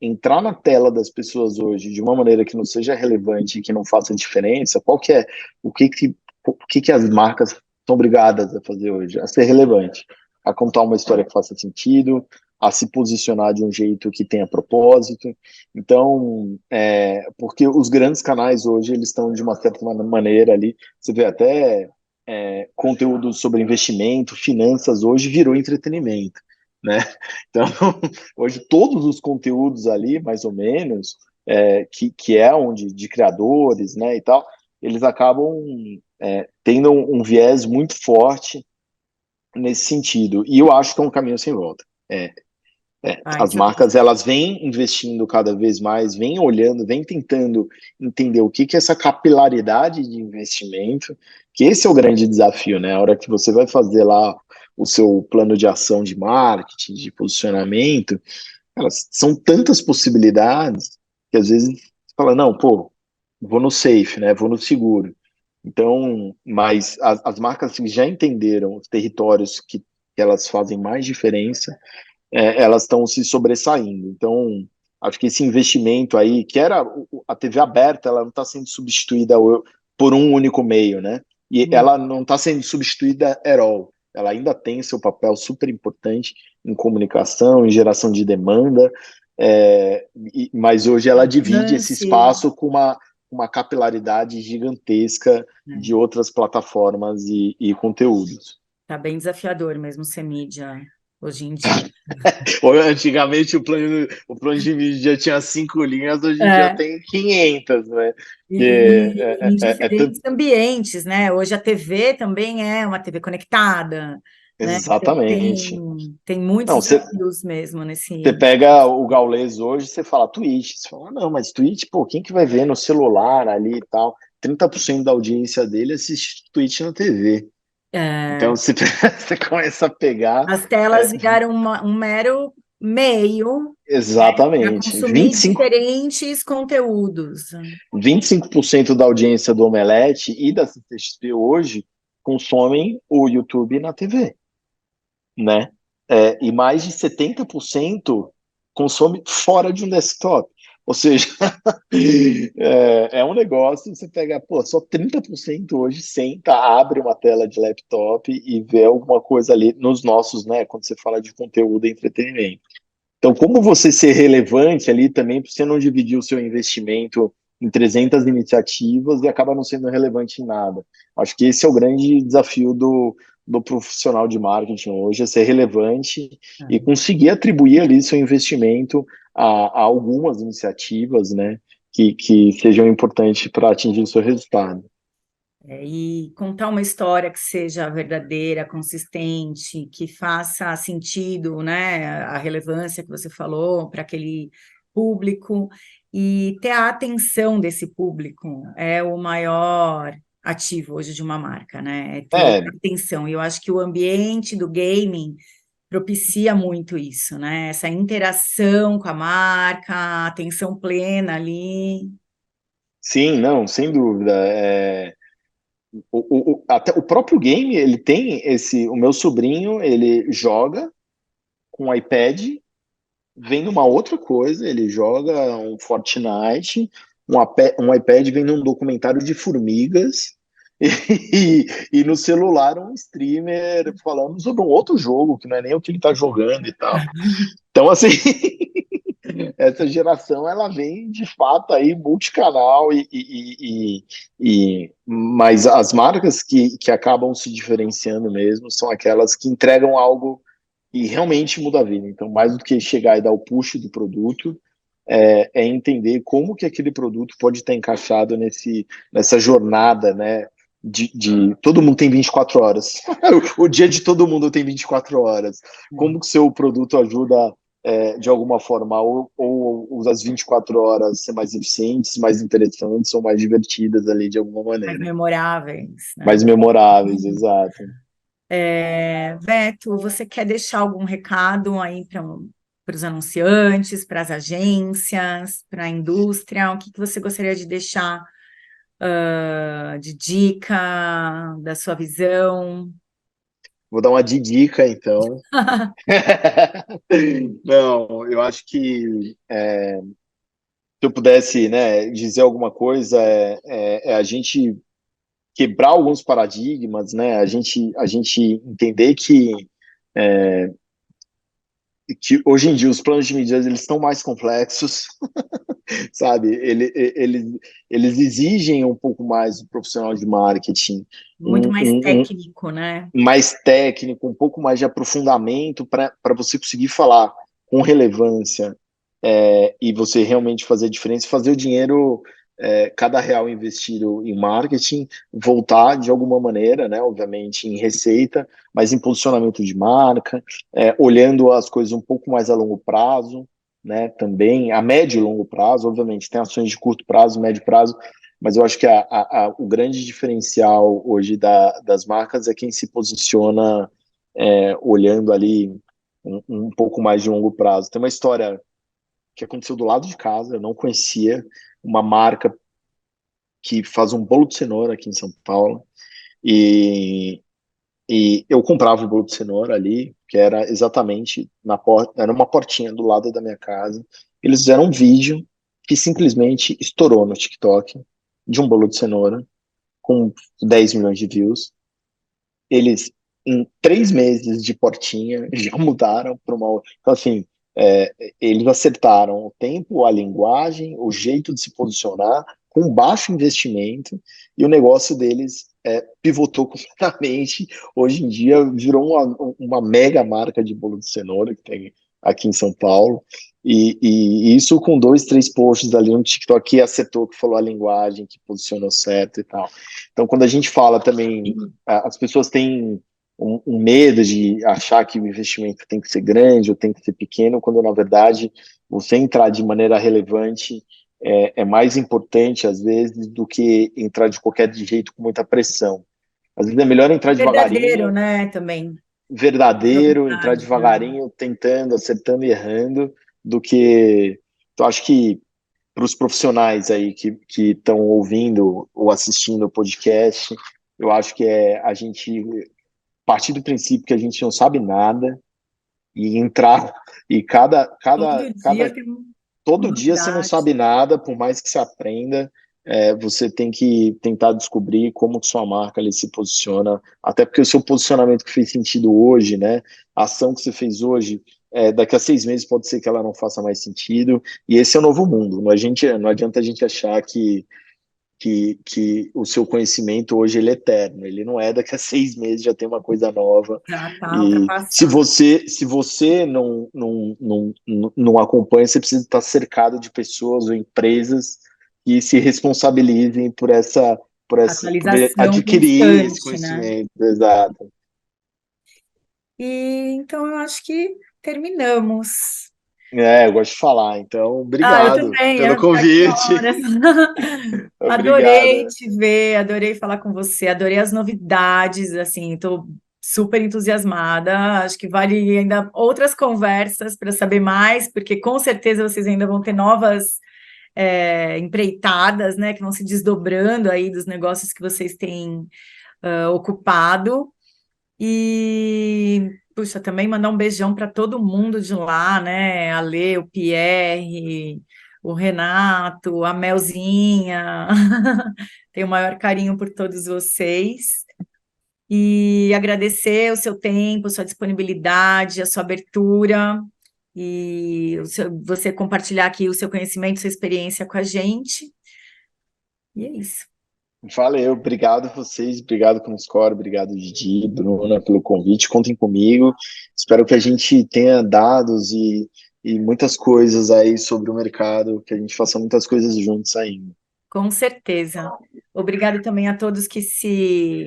entrar na tela das pessoas hoje de uma maneira que não seja relevante e que não faça diferença, qual que é, o que que as marcas são obrigadas a fazer hoje? A ser relevante, a contar uma história que faça sentido, a se posicionar de um jeito que tenha propósito. Então, porque os grandes canais hoje, eles estão de uma certa maneira ali, você vê até conteúdo sobre investimento, finanças, hoje virou entretenimento, né? Então, hoje todos os conteúdos ali, mais ou menos, que é onde de criadores, né, e tal, eles acabam tendo um viés muito forte nesse sentido. E eu acho que é um caminho sem volta. Ai, As marcas, elas vêm investindo cada vez mais, vêm olhando, vêm tentando entender o que que é essa capilaridade de investimento, que esse é o grande desafio, né? A hora que você vai fazer lá o seu plano de ação de marketing, de posicionamento, elas são tantas possibilidades que às vezes você fala, não, pô, vou no safe, né? Vou no seguro. Então, mas as marcas que já entenderam os territórios que elas fazem mais diferença, elas estão se sobressaindo. Então, acho que esse investimento aí, que era a TV aberta, ela não está sendo substituída por um único meio, né? E ela não está sendo substituída at all. Ela ainda tem seu papel super importante em comunicação, em geração de demanda, mas hoje ela divide esse lance. espaço com uma capilaridade gigantesca de outras plataformas e conteúdos. Tá bem desafiador mesmo ser mídia hoje em dia. Antigamente o plano de mídia tinha 5 linhas, hoje em dia É, tem 500, né? Que e em diferentes ambientes, né? Hoje a TV também é uma TV conectada, né? Então exatamente. tem muitos Não, desafios mesmo você nesse. pega o Gaules hoje, você fala Twitch, você fala, não, mas Twitch, pô, quem que vai ver no celular ali e tal? 30% da audiência dele assiste Twitch na TV. É, Então você, você começa a pegar. as telas viraram um mero meio para Exatamente. consumir diferentes conteúdos. 25% da audiência do Omelete e da CCXP hoje consomem o YouTube na TV, né? E mais de 70% consome fora de um desktop. Ou seja, é um negócio, você pega, pô, só 30% hoje senta, abre uma tela de laptop e vê alguma coisa ali nos nossos, né? Quando você fala de conteúdo e entretenimento. Então, como você ser relevante ali também, para você não dividir o seu investimento em 300 iniciativas e acaba não sendo relevante em nada. Acho que esse é o grande desafio do profissional de marketing hoje é ser relevante e conseguir atribuir ali seu investimento a algumas iniciativas, né, que sejam importantes para atingir o seu resultado. E contar uma história que seja verdadeira, consistente, que faça sentido, né? A relevância que você falou para aquele público e ter a atenção desse público é o maior ativo hoje de uma marca, né? É ter É, atenção. E eu acho que o ambiente do gaming propicia muito isso, né? Essa interação com a marca, a atenção plena ali. sim, não, sem dúvida. Até o próprio game, ele tem esse. O meu sobrinho, ele joga com o iPad, vendo uma outra coisa, ele joga um Fortnite, um iPad vendo um documentário de formigas, e no celular um streamer falando sobre um outro jogo, que não é nem o que ele tá jogando e tal. Então, assim, essa geração ela vem de fato aí multicanal mas as marcas que acabam se diferenciando mesmo são aquelas que entregam algo que realmente muda a vida. Então, mais do que chegar e dar o push do produto, é entender como que aquele produto pode estar encaixado nessa jornada, né? Todo mundo tem 24 horas. O dia de todo mundo tem 24 horas. Como que seu produto ajuda de alguma forma, ou as 24 horas ser mais eficientes, mais interessantes ou mais divertidas ali de alguma Mais maneira. memoráveis, né? Mais memoráveis, exato. Beto, você quer deixar algum recado aí para os anunciantes, para as agências, para a indústria? O que que você gostaria de deixar de dica, da sua visão? Vou dar uma dica, então. Não, eu acho que se eu pudesse, né, dizer alguma coisa, é a gente quebrar alguns paradigmas, né, a gente entender que hoje em dia os planos de mídia eles estão mais complexos, sabe? Eles exigem um pouco mais do profissional de marketing, Muito um, mais um, um técnico, né? mais técnico, um pouco mais de aprofundamento para você conseguir falar com relevância e você realmente fazer a diferença, fazer o dinheiro, cada real investido em marketing, voltar de alguma maneira, né, obviamente em receita, mas em posicionamento de marca, olhando as coisas um pouco mais a longo prazo, né, também a médio e longo prazo, obviamente, tem ações de curto prazo, médio prazo, mas eu acho que o grande diferencial hoje das marcas é quem se posiciona olhando ali um pouco mais de longo prazo. Tem uma história que aconteceu do lado de casa, eu não conhecia uma marca que faz um bolo de cenoura aqui em São Paulo, e, e eu comprava o bolo de cenoura ali, que era exatamente na porta, era uma portinha do lado da minha casa. Eles fizeram um vídeo que simplesmente estourou no TikTok de um bolo de cenoura com 10 milhões de views. Eles, em 3 meses de portinha, já mudaram para uma. Então, assim, eles acertaram o tempo, a linguagem, o jeito de se posicionar, com baixo investimento, e o negócio deles pivotou completamente. Hoje em dia, virou uma mega marca de bolo de cenoura que tem aqui em São Paulo. E isso com 2, 3 posts ali no TikTok que acertou, que falou a linguagem, que posicionou certo e tal. Então, quando a gente fala também, as pessoas têm um medo de achar que o investimento tem que ser grande ou tem que ser pequeno, quando na verdade você entrar de maneira relevante é mais importante às vezes do que entrar de qualquer jeito com muita pressão. Às vezes é melhor entrar Verdadeiro, devagarinho, né? Também. Mais à verdadeiro, entrar vontade, né? devagarinho, tentando, acertando e errando, do que. Eu acho que para os profissionais aí que estão ouvindo ou assistindo o podcast, eu acho que é a gente partir do princípio que a gente não sabe nada e entrar e Todo dia tem todo uma dia você não novidade. sabe nada, por mais que você aprenda, você tem que tentar descobrir como que sua marca ali se posiciona, até porque o seu posicionamento que fez sentido hoje, né, a ação que você fez hoje, daqui a 6 meses pode ser que ela não faça mais sentido, e esse é o novo mundo, não adianta a gente achar que o seu conhecimento hoje ele é eterno, ele não é daqui a 6 meses já tem uma coisa nova. Já tá E ultrapassado. se você não acompanha, você precisa estar cercado de pessoas ou empresas que se responsabilizem por por Atualização adquirir esse constante, né? conhecimento, exato. E então eu acho que terminamos. Eu gosto de falar, então Eu obrigado também, pelo eu ficar aqui convite. horas. Adorei Obrigado. te ver, adorei falar com você, adorei as novidades, assim, estou super entusiasmada. Acho que vale ainda outras conversas para saber mais, porque com certeza vocês ainda vão ter novas empreitadas, né, que vão se desdobrando aí dos negócios que vocês têm ocupado. E, puxa, também mandar um beijão para todo mundo de lá, né? A Lê, o Pierre, o Renato, a Melzinha. Tenho o maior carinho por todos vocês. E agradecer o seu tempo, sua disponibilidade, a sua abertura e você compartilhar aqui o seu conhecimento, sua experiência com a gente. E é isso. Valeu, obrigado a vocês, obrigado Comscore, obrigado Didi, Bruna, pelo convite, contem comigo, espero que a gente tenha dados e muitas coisas aí sobre o mercado, que a gente faça muitas coisas juntos ainda. Com certeza. Obrigado também a todos que se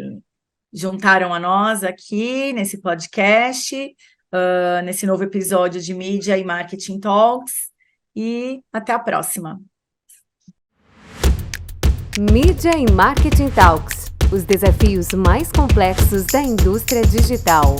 juntaram a nós aqui nesse podcast, nesse novo episódio de Mídia e Marketing Talks, e até a próxima. Mídia e Marketing Talks, os desafios mais complexos da indústria digital.